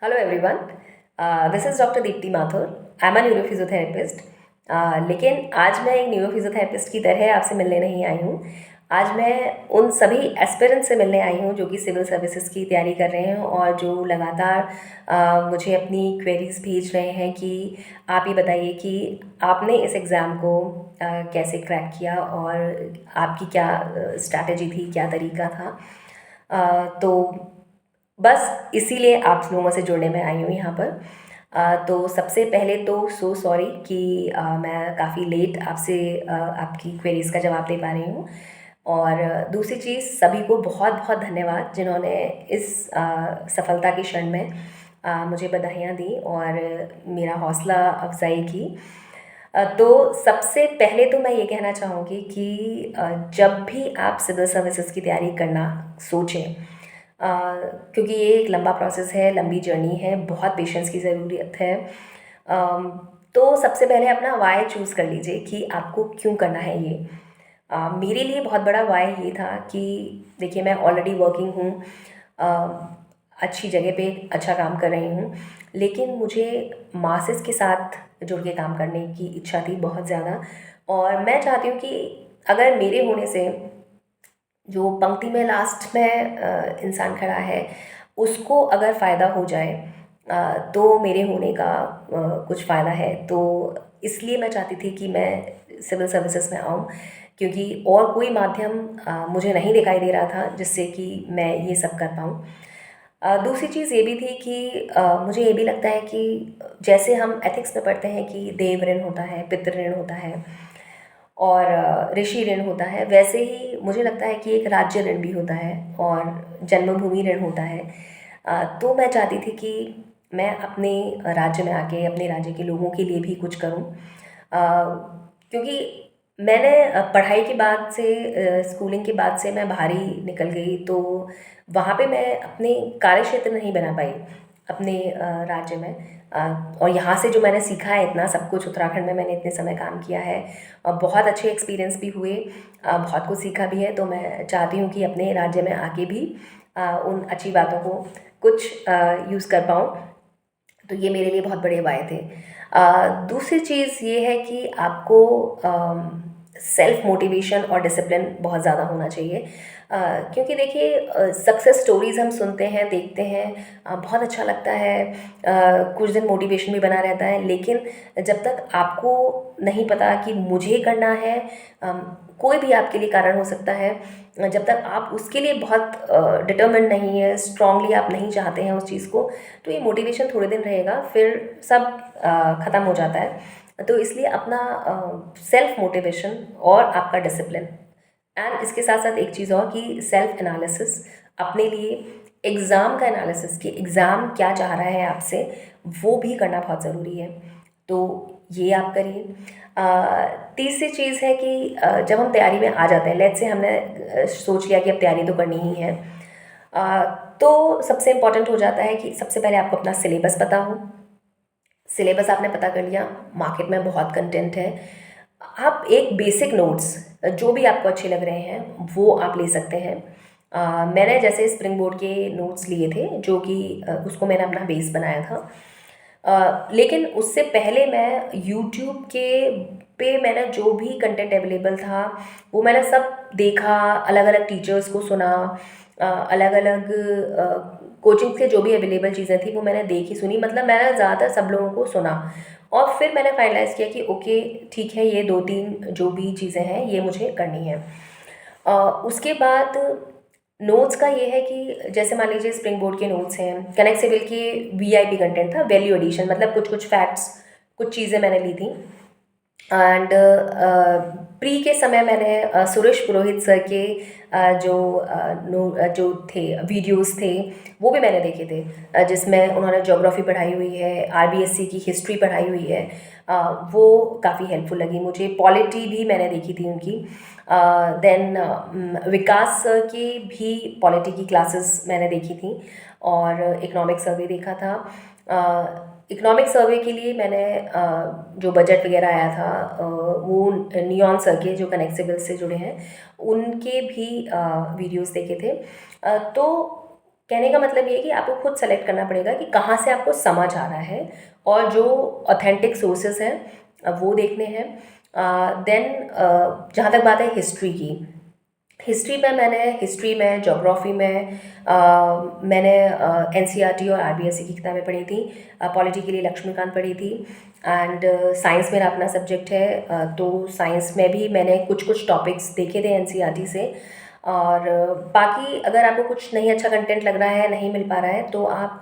Hello everyone, this is doctor Deepti Mathur. I am a neuro physiotherapist. लेकिन आज मैं एक न्यूरो फिजियोथेरेपिस्ट की तरह आपसे मिलने नहीं आई हूँ। आज मैं उन सभी एस्पिरेंट से मिलने आई हूँ जो कि सिविल सर्विसेज की तैयारी कर रहे हैं और जो लगातार मुझे अपनी क्वेरीज भेज रहे हैं कि आप ये बताइए कि आपने इस एग्ज़ाम को कैसे क्रैक किया और आपकी क्या स्ट्रैटेजी थी, क्या तरीका था। तो बस इसीलिए आप लोगों से जुड़ने में आई हूँ यहाँ पर। तो सबसे पहले तो सो सॉरी कि मैं काफ़ी लेट आपसे आपकी क्वेरीज़ का जवाब दे पा रही हूँ। और दूसरी चीज़, सभी को बहुत बहुत धन्यवाद जिन्होंने इस सफलता के क्षण में मुझे बधाइयाँ दी और मेरा हौसला अफजाई की। तो सबसे पहले तो मैं ये कहना चाहूँगी कि जब भी आप सिविल सर्विसेज की तैयारी करना सोचें, क्योंकि ये एक लंबा प्रोसेस है, लंबी जर्नी है, बहुत पेशेंस की ज़रूरत है। अम, तो सबसे पहले अपना वाई चूज़ कर लीजिए कि आपको क्यों करना है ये। मेरे लिए बहुत बड़ा वाई ये था कि देखिए, मैं ऑलरेडी वर्किंग हूँ, अच्छी जगह पे अच्छा काम कर रही हूँ, लेकिन मुझे मासेस के साथ जुड़ के काम करने की इच्छा थी बहुत ज़्यादा। और मैं चाहती हूँ कि अगर मेरे होने से जो पंक्ति में लास्ट में इंसान खड़ा है उसको अगर फ़ायदा हो जाए, तो मेरे होने का कुछ फ़ायदा है। तो इसलिए मैं चाहती थी कि मैं सिविल सर्विसेज में आऊँ, क्योंकि और कोई माध्यम मुझे नहीं दिखाई दे रहा था जिससे कि मैं ये सब कर पाऊँ। दूसरी चीज़ ये भी थी कि मुझे ये भी लगता है कि जैसे हम एथिक्स में पढ़ते हैं कि देव ऋण होता है, पितृ ऋण होता है और ऋषि ऋण होता है, वैसे ही मुझे लगता है कि एक राज्य ऋण भी होता है और जन्मभूमि ऋण होता है। तो मैं चाहती थी कि मैं अपने राज्य में आके अपने राज्य के लोगों के लिए भी कुछ करूं, क्योंकि मैंने पढ़ाई के बाद से, स्कूलिंग के बाद से मैं बाहर ही निकल गई, तो वहाँ पे मैं अपने कार्य क्षेत्र नहीं बना पाई अपने राज्य में। और यहाँ से जो मैंने सीखा है इतना सब कुछ, उत्तराखंड में मैंने इतने समय काम किया है और बहुत अच्छे एक्सपीरियंस भी हुए, बहुत कुछ सीखा भी है। तो मैं चाहती हूँ कि अपने राज्य में आके भी उन अच्छी बातों को कुछ यूज़ कर पाऊँ। तो ये मेरे लिए बहुत बड़े वाये थे। दूसरी चीज़ ये है कि आपको सेल्फ मोटिवेशन और डिसिप्लिन बहुत ज़्यादा होना चाहिए, क्योंकि देखिए, सक्सेस स्टोरीज़ हम सुनते हैं, देखते हैं, बहुत अच्छा लगता है, कुछ दिन मोटिवेशन भी बना रहता है, लेकिन जब तक आपको नहीं पता कि मुझे करना है, कोई भी आपके लिए कारण हो सकता है, जब तक आप उसके लिए बहुत डिटर्मिन्ड नहीं है, स्ट्रांगली आप नहीं चाहते हैं उस चीज़ को, तो ये मोटिवेशन थोड़े दिन रहेगा, फिर सब ख़त्म हो जाता है। तो इसलिए अपना सेल्फ मोटिवेशन और आपका डिसिप्लिन, एंड इसके साथ साथ एक चीज़ और कि सेल्फ एनालिसिस, अपने लिए एग्ज़ाम का एनालिसिस कि एग्ज़ाम क्या चाह रहा है आपसे, वो भी करना बहुत ज़रूरी है। तो ये आप करिए। तीसरी चीज़ है कि जब हम तैयारी में आ जाते हैं, लेट्स से हमने सोच लिया कि अब तैयारी तो करनी ही है, अ, तो सबसे इम्पॉर्टेंट हो जाता है कि सबसे पहले आपको अपना सिलेबस पता हो। सिलेबस आपने पता कर लिया, मार्केट में बहुत कंटेंट है, आप एक बेसिक नोट्स जो भी आपको अच्छे लग रहे हैं वो आप ले सकते हैं। मैंने जैसे स्प्रिंग बोर्ड के नोट्स लिए थे, जो कि उसको मैंने अपना बेस बनाया था। लेकिन उससे पहले मैं यूट्यूब के पे मैंने जो भी कंटेंट अवेलेबल था वो मैंने सब देखा, अलग अलग टीचर्स को सुना, अलग अलग कोचिंग के जो भी अवेलेबल चीज़ें थी वो मैंने देखी सुनी, मतलब मैंने ज़्यादातर सब लोगों को सुना और फिर मैंने फाइनलाइज़ किया कि ओके ठीक है, ये 2-3 जो भी चीज़ें हैं ये मुझे करनी है। उसके बाद नोट्स का ये है कि जैसे मान लीजिए स्प्रिंग बोर्ड के नोट्स हैं, कनेक्ट सिविल के वीआईपी कंटेंट था, वैल्यू एडिशन, मतलब कुछ कुछ फैक्ट्स, कुछ चीज़ें मैंने ली थी। एंड प्री के समय मैंने सुरेश पुरोहित सर के जो थे वीडियोस थे वो भी मैंने देखे थे, जिसमें उन्होंने ज्योग्राफी पढ़ाई हुई है, आरबीएससी की हिस्ट्री पढ़ाई हुई है, वो काफ़ी हेल्पफुल लगी मुझे। पॉलिटी भी मैंने देखी थी उनकी। देन विकास सर की भी पॉलिटी की क्लासेस मैंने देखी थी और इकोनॉमिक सर्वे देखा था। इकोनॉमिक सर्वे के लिए मैंने जो बजट वगैरह आया था, वो नियॉन सर के जो कनेक्ट सिविल से जुड़े हैं उनके भी वीडियोस देखे थे। तो कहने का मतलब ये है कि आपको खुद सेलेक्ट करना पड़ेगा कि कहाँ से आपको समझ आ रहा है, और जो ऑथेंटिक सोर्सेस हैं वो देखने हैं। देन जहाँ तक बात है हिस्ट्री की, हिस्ट्री में ज्योग्राफी में मैंने एनसीईआरटी और आरबीएससी की किताबें पढ़ी थी। पॉलिटी के लिए लक्ष्मीकांत पढ़ी थी। एंड साइंस मेरा अपना सब्जेक्ट है, तो साइंस में भी मैंने कुछ कुछ टॉपिक्स देखे थे एनसीईआरटी से। और बाकी अगर आपको कुछ नहीं अच्छा कंटेंट लग रहा है, नहीं मिल पा रहा है, तो आप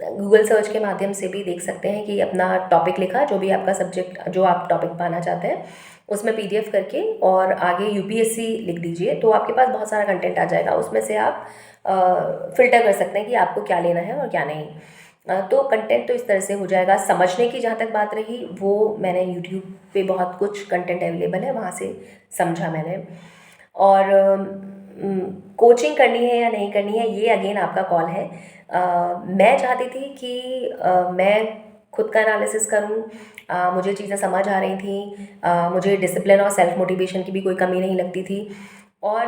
गूगल सर्च के माध्यम से भी देख सकते हैं कि अपना टॉपिक लिखा, जो भी आपका सब्जेक्ट, जो आप टॉपिक पाना चाहते हैं, उसमें पीडीएफ करके और आगे यूपीएससी लिख दीजिए, तो आपके पास बहुत सारा कंटेंट आ जाएगा। उसमें से आप फ़िल्टर कर सकते हैं कि आपको क्या लेना है और क्या नहीं। तो कंटेंट तो इस तरह से हो जाएगा। समझने की जहाँ तक बात रही, वो मैंने यूट्यूब पे बहुत कुछ कंटेंट अवेलेबल है, वहाँ से समझा मैंने। और कोचिंग करनी है या नहीं करनी है, ये अगेन आपका कॉल है। मैं चाहती थी कि मैं खुद का एनालिसिस करूं। मुझे चीज़ें समझ आ रही थी, मुझे डिसिप्लिन और सेल्फ मोटिवेशन की भी कोई कमी नहीं लगती थी, और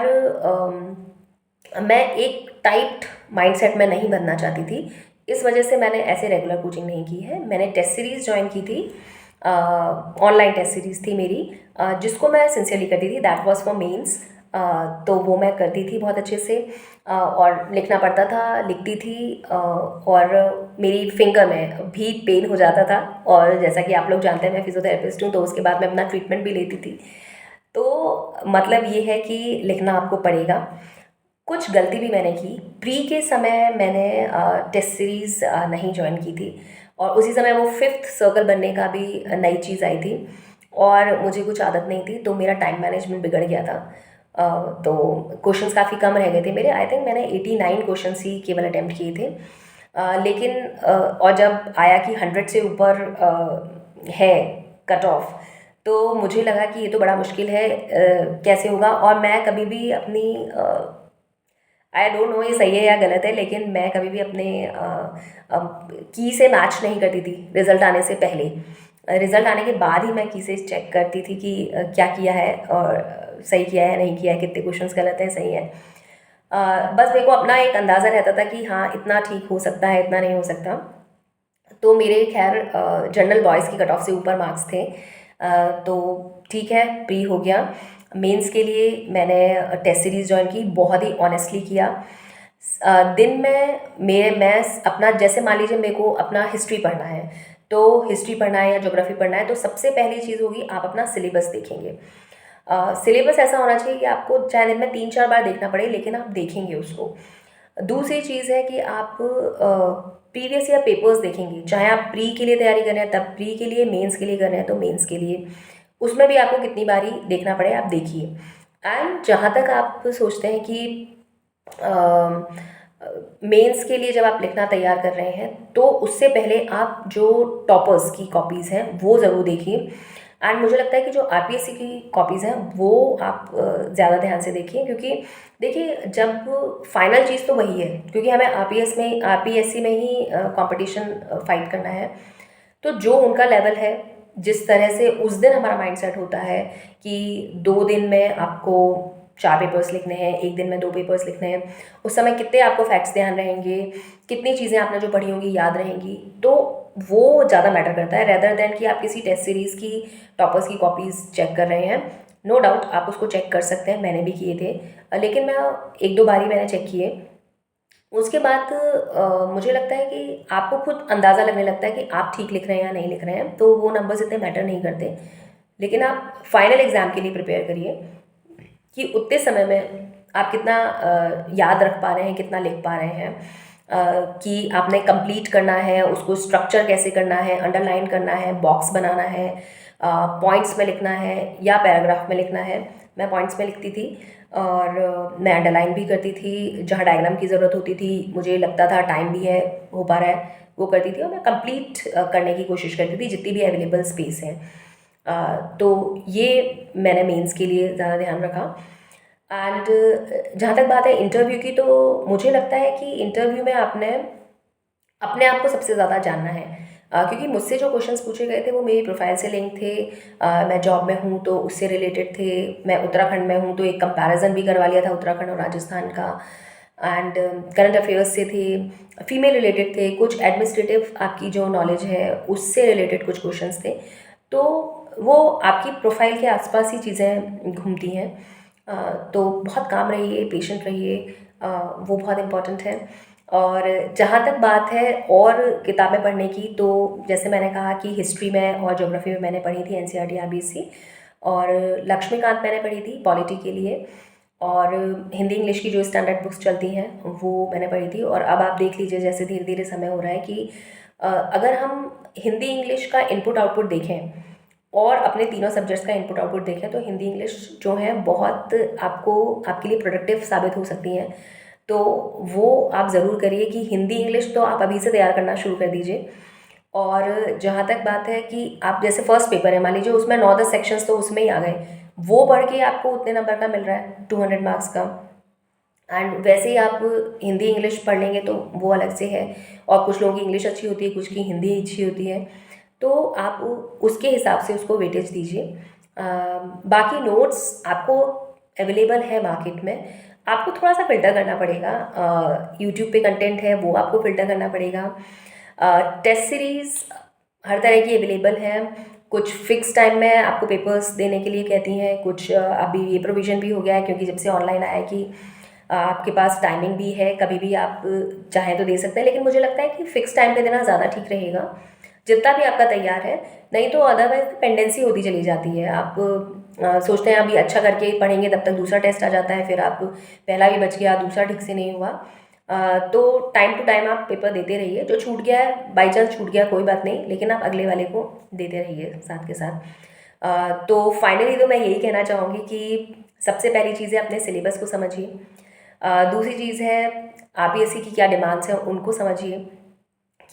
मैं एक टाइट माइंडसेट में नहीं बनना चाहती थी। इस वजह से मैंने ऐसे रेगुलर कोचिंग नहीं की है। मैंने टेस्ट सीरीज़ ज्वाइन की थी, ऑनलाइन टेस्ट सीरीज़ थी मेरी, जिसको मैं सिंसियरली करती थी। That was for mens. तो वो मैं करती थी बहुत अच्छे से, और लिखना पड़ता था, लिखती थी, और मेरी फिंगर में भी पेन हो जाता था। और जैसा कि आप लोग जानते हैं, मैं फिजियोथेरेपिस्ट हूँ, तो उसके बाद मैं अपना ट्रीटमेंट भी लेती थी। तो मतलब ये है कि लिखना आपको पड़ेगा। कुछ गलती भी मैंने की। प्री के समय मैंने टेस्ट सीरीज़ नहीं ज्वाइन की थी, और उसी समय वो फिफ्थ सर्कल बनने का भी नई चीज़ आई थी, और मुझे कुछ आदत नहीं थी, तो मेरा टाइम मैनेजमेंट बिगड़ गया था। तो क्वेश्चंस काफ़ी कम रह गए थे मेरे। आई थिंक मैंने 89 क्वेश्चंस ही केवल अटैम्प्ट किए थे। लेकिन और जब आया कि 100 से ऊपर है कट ऑफ, तो मुझे लगा कि ये तो बड़ा मुश्किल है, कैसे होगा। और मैं कभी भी अपनी आई डोंट नो ये सही है या गलत है, लेकिन मैं कभी भी अपने की से मैच नहीं करती थी रिज़ल्ट आने से पहले। रिज़ल्ट आने के बाद ही मैं की से चेक करती थी कि क्या किया है और सही किया है, नहीं किया है, कितने क्वेश्चंस गलत हैं, सही है। बस मेरे को अपना एक अंदाज़ा रहता था कि हाँ इतना ठीक हो सकता है, इतना नहीं हो सकता। तो मेरे खैर जनरल बॉयज़ की कट ऑफ से ऊपर मार्क्स थे। तो ठीक है, प्री हो गया। मेंस के लिए मैंने टेस्ट सीरीज़ ज्वाइन की, बहुत ही ऑनेस्टली किया। दिन में मैं अपना, जैसे मान लीजिए मेरे को अपना हिस्ट्री पढ़ना है, तो हिस्ट्री पढ़ना है या ज्योग्राफी पढ़ना है, तो सबसे पहली चीज़ होगी आप अपना सिलेबस देखेंगे। सिलेबस ऐसा होना चाहिए कि आपको चाहे दिन में 3-4 बार देखना पड़े, लेकिन आप देखेंगे उसको। दूसरी चीज़ है कि आप प्रीवियस ईयर पेपर्स देखेंगे, चाहे आप प्री के लिए तैयारी कर रहे हैं तब प्री के लिए, मेंस के लिए कर रहे हैं तो मेंस के लिए। उसमें भी आपको कितनी बारी देखना पड़े, आप देखिए। एंड जहाँ तक आप सोचते हैं कि मेंस के लिए जब आप लिखना तैयार कर रहे हैं, तो उससे पहले आप जो टॉपर्स की कॉपीज़ हैं वो ज़रूर देखिए। एंड मुझे लगता है कि जो आरपीएससी की कॉपीज़ हैं वो आप ज़्यादा ध्यान से देखिए, क्योंकि देखिए जब फाइनल चीज़ तो वही है, क्योंकि हमें आरपीएससी में ही कंपटीशन फाइट करना है। तो जो उनका लेवल है, जिस तरह से उस दिन हमारा माइंडसेट होता है कि 2 दिन में आपको 4 पेपर्स लिखने हैं, 1 दिन में 2 पेपर्स लिखने हैं, उस समय कितने आपको फैक्ट्स ध्यान रहेंगे, कितनी चीज़ें आपने जो पढ़ी होंगी याद रहेंगी, तो वो ज़्यादा मैटर करता है रेदर देन कि आप किसी टेस्ट सीरीज़ की टॉपर्स की कॉपीज़ चेक कर रहे हैं। नो डाउट आप उसको चेक कर सकते हैं, मैंने भी किए थे, लेकिन मैं 1-2 बार ही मैंने चेक किए। उसके बाद मुझे लगता है कि आपको खुद अंदाज़ा लगने लगता है कि आप ठीक लिख रहे हैं या नहीं लिख रहे हैं, तो वो नंबर्स इतने मैटर नहीं करते। लेकिन आप फाइनल एग्ज़ाम के लिए प्रिपेयर करिए कि उतने समय में आप कितना याद रख पा रहे हैं, कितना लिख पा रहे हैं, कि आपने कंप्लीट करना है, उसको स्ट्रक्चर कैसे करना है, अंडरलाइन करना है, बॉक्स बनाना है, पॉइंट्स में लिखना है या पैराग्राफ में लिखना है। मैं पॉइंट्स में लिखती थी, और मैं अंडरलाइन भी करती थी। जहाँ डायग्राम की ज़रूरत होती थी, मुझे लगता था टाइम भी है, हो पा रहा है, वो करती थी, और मैं कंप्लीट करने की कोशिश करती थी जितनी भी अवेलेबल स्पेस है। तो ये मैंने मेंस के लिए ज़्यादा ध्यान रखा। एंड जहाँ तक बात है इंटरव्यू की, तो मुझे लगता है कि इंटरव्यू में आपने अपने आप को सबसे ज़्यादा जानना है, क्योंकि मुझसे जो क्वेश्चंस पूछे गए थे वो मेरी प्रोफाइल से लिंक थे। मैं जॉब में हूँ तो उससे रिलेटेड थे। मैं उत्तराखंड में हूँ तो एक कंपैरिजन भी करवा लिया था उत्तराखंड और राजस्थान का। एंड करंट अफेयर्स से थे, फीमेल रिलेटेड थे, कुछ एडमिनिस्ट्रेटिव आपकी जो नॉलेज है उससे रिलेटेड कुछ क्वेश्चंस थे। तो वो आपकी प्रोफाइल के आसपास ही चीज़ें घूमती हैं। तो बहुत काम रहिए, पेशेंट रहिए, वो बहुत इम्पॉर्टेंट है। और जहाँ तक बात है और किताबें पढ़ने की, तो जैसे मैंने कहा कि हिस्ट्री में और ज्योग्राफी में मैंने पढ़ी थी एनसीईआरटी आरबीसी, और लक्ष्मीकांत मैंने पढ़ी थी पॉलिटी के लिए, और हिंदी इंग्लिश की जो स्टैंडर्ड बुक्स चलती हैं वो मैंने पढ़ी थी। और अब आप देख लीजिए जैसे धीरे धीरे समय हो रहा है कि अगर हम हिंदी इंग्लिश का इनपुट आउटपुट देखें और अपने तीनों सब्जेक्ट्स का इनपुट आउटपुट देखें, तो हिंदी इंग्लिश जो है बहुत आपको आपके लिए प्रोडक्टिव साबित हो सकती हैं। तो वो आप ज़रूर करिए कि हिंदी इंग्लिश तो आप अभी से तैयार करना शुरू कर दीजिए। और जहाँ तक बात है कि आप जैसे फर्स्ट पेपर है, मान लीजिए उसमें 9-10 सेक्शंस तो उसमें ही आ गए, वो पढ़ के आपको उतने नंबर का मिल रहा है 200 मार्क्स का। एंड वैसे ही आप हिंदी इंग्लिश पढ़ लेंगे तो वो अलग से है। और कुछ लोगों की इंग्लिश अच्छी होती है, कुछ की हिंदी अच्छी होती है, तो आप उसके हिसाब से उसको वेटेज दीजिए। बाकी नोट्स आपको अवेलेबल है मार्केट में, आपको थोड़ा सा फ़िल्टर करना पड़ेगा। यूट्यूब पे कंटेंट है वो आपको फ़िल्टर करना पड़ेगा। टेस्ट सीरीज़ हर तरह की अवेलेबल है। कुछ फिक्स टाइम में आपको पेपर्स देने के लिए कहती हैं, कुछ अभी ये प्रोविज़न भी हो गया है क्योंकि जब से ऑनलाइन आया है कि आपके पास टाइमिंग भी है, कभी भी आप चाहें तो दे सकते हैं। लेकिन मुझे लगता है कि फ़िक्स टाइम पे देना ज़्यादा ठीक रहेगा, जितना भी आपका तैयार है। नहीं तो अदरवाइज पेंडेंसी होती चली जाती है। आप सोचते हैं अभी अच्छा करके पढ़ेंगे, तब तक दूसरा टेस्ट आ जाता है, फिर आप पहला भी बच गया, दूसरा ठीक से नहीं हुआ। तो टाइम टू टाइम आप पेपर देते रहिए। जो छूट गया है, बाई चांस छूट गया कोई बात नहीं, लेकिन आप अगले वाले को देते रहिए साथ के साथ। तो फाइनली तो मैं यही कहना चाहूँगी कि सबसे पहली चीज़ है अपने सिलेबस को समझिए। दूसरी चीज़ है आरपीएससी की क्या डिमांड्स हैं उनको समझिए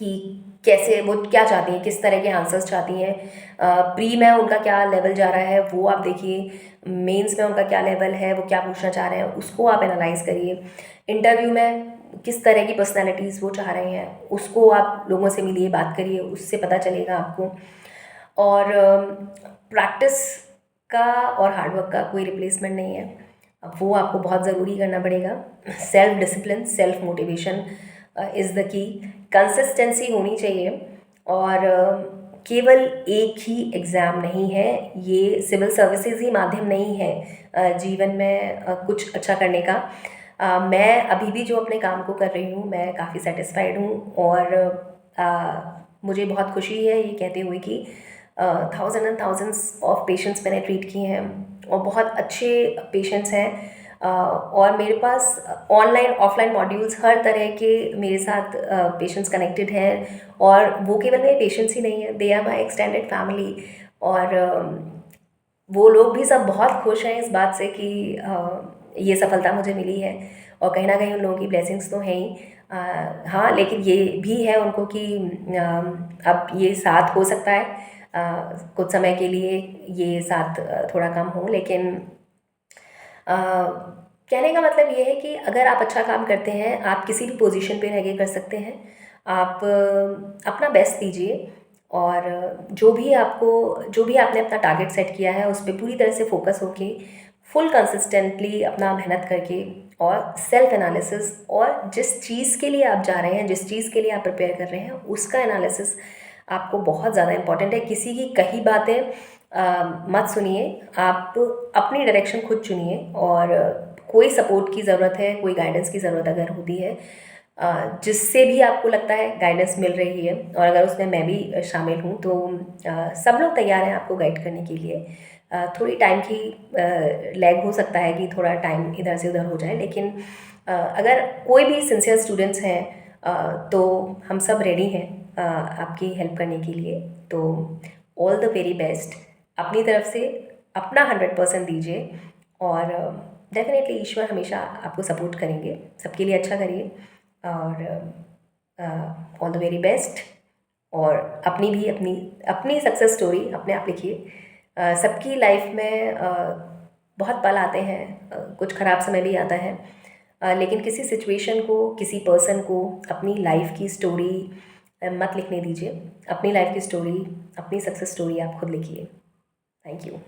कि कैसे वो क्या चाहती हैं, किस तरह के आंसर्स चाहती हैं। प्री में उनका क्या लेवल जा रहा है वो आप देखिए, मेंस में उनका क्या लेवल है, वो क्या पूछना चाह रहे हैं उसको आप एनालाइज करिए। इंटरव्यू में किस तरह की पर्सनालिटीज़ वो चाह रहे हैं उसको आप लोगों से मिलिए, बात करिए, उससे पता चलेगा आपको। और प्रैक्टिस का और हार्डवर्क का कोई रिप्लेसमेंट नहीं है, अब वो आपको बहुत ज़रूरी करना पड़ेगा। Self discipline, self motivation is the key. Consistency होनी चाहिए। और केवल एक ही एग्ज़ाम नहीं है, ये सिविल सर्विसेज ही माध्यम नहीं है जीवन में कुछ अच्छा करने का। मैं अभी भी जो अपने काम को कर रही हूँ मैं काफ़ी सेटिस्फाइड हूँ। और मुझे बहुत खुशी है ये कहते हुए कि thousand and thousands of patients मैंने ट्रीट किए हैं और बहुत अच्छे पेशेंट्स हैं। और मेरे पास ऑनलाइन ऑफलाइन मॉड्यूल्स हर तरह के मेरे साथ पेशेंट्स कनेक्टेड हैं। और वो केवल मेरे पेशेंट्स ही नहीं हैं, they are my extended family. और वो लोग भी सब बहुत खुश हैं इस बात से कि ये सफलता मुझे मिली है। और कहीं ना कहीं उन लोगों की ब्लेसिंग्स तो हैं ही। हाँ, लेकिन ये भी है उनको कि अब ये साथ हो सकता है कुछ समय के लिए, ये साथ थोड़ा कम हो, लेकिन कहने का मतलब ये है कि अगर आप अच्छा काम करते हैं, आप किसी भी पोजीशन पे रह के कर सकते हैं। आप अपना बेस्ट दीजिए। और जो भी आपने अपना टारगेट सेट किया है उस पर पूरी तरह से फोकस होके फुल कंसिस्टेंटली अपना मेहनत करके, और सेल्फ एनालिसिस, और जिस चीज़ के लिए आप जा रहे हैं, जिस चीज़ के लिए आप प्रिपेयर कर रहे हैं उसका एनालिसिस आपको बहुत ज़्यादा इंपॉर्टेंट है। किसी की कही बातें मत सुनिए, आप अपनी डायरेक्शन खुद चुनिए। और कोई सपोर्ट की ज़रूरत है, कोई गाइडेंस की ज़रूरत अगर होती है, जिससे भी आपको लगता है गाइडेंस मिल रही है, और अगर उसमें मैं भी शामिल हूँ, तो सब लोग तैयार हैं आपको गाइड करने के लिए। थोड़ी टाइम की लैग हो सकता है कि थोड़ा टाइम इधर से उधर हो जाए, लेकिन अगर कोई भी सिंसियर स्टूडेंट्स हैं तो हम सब रेडी हैं आपकी हेल्प करने के लिए। तो ऑल द वेरी बेस्ट। अपनी तरफ से अपना 100% दीजिए, और डेफिनेटली ईश्वर हमेशा आपको सपोर्ट करेंगे। सबके लिए अच्छा करिए, और ऑल द वेरी बेस्ट। और अपनी भी अपनी सक्सेस स्टोरी अपने आप लिखिए। सबकी लाइफ में बहुत पल आते हैं, कुछ ख़राब समय भी आता है, लेकिन किसी सिचुएशन को, किसी पर्सन को अपनी लाइफ की स्टोरी मत लिखने दीजिए। अपनी लाइफ की स्टोरी, अपनी सक्सेस स्टोरी आप खुद लिखिए। Thank you.